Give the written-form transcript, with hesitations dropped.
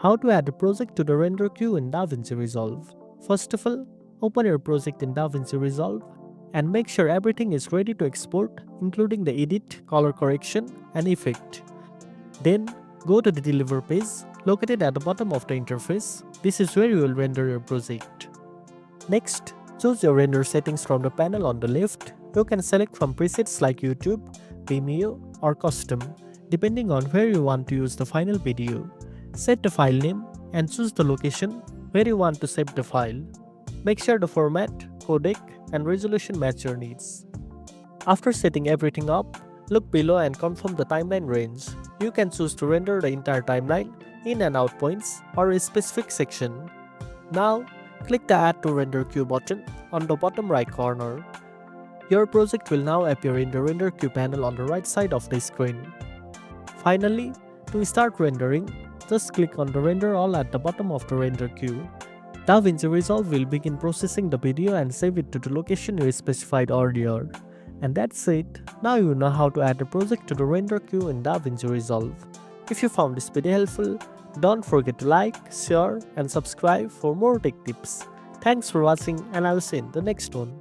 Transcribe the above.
How to add a project to the render queue in DaVinci Resolve. First of all, open your project in DaVinci Resolve and make sure everything is ready to export, including the edit, color correction, and effect. Then, go to the Deliver page located at the bottom of the interface. This is where you will render your project. Next, choose your render settings from the panel on the left. You can select from presets like YouTube, Vimeo, or Custom, depending on where you want to use the final video. Set the file name and choose the location where you want to save the file. Make sure the format, codec, and resolution match your needs. After setting everything up, look below and confirm the timeline range. You can choose to render the entire timeline, in and out points, or a specific section. Now, click the Add to Render Queue button on the bottom right corner. Your project will now appear in the Render Queue panel on the right side of the screen. Finally, to start rendering, just click on the Render All at the bottom of the render queue. DaVinci Resolve will begin processing the video and save it to the location you specified earlier. And that's it. Now you know how to add a project to the render queue in DaVinci Resolve. If you found this video helpful, don't forget to like, share, and subscribe for more tech tips. Thanks for watching, and I'll see you in the next one.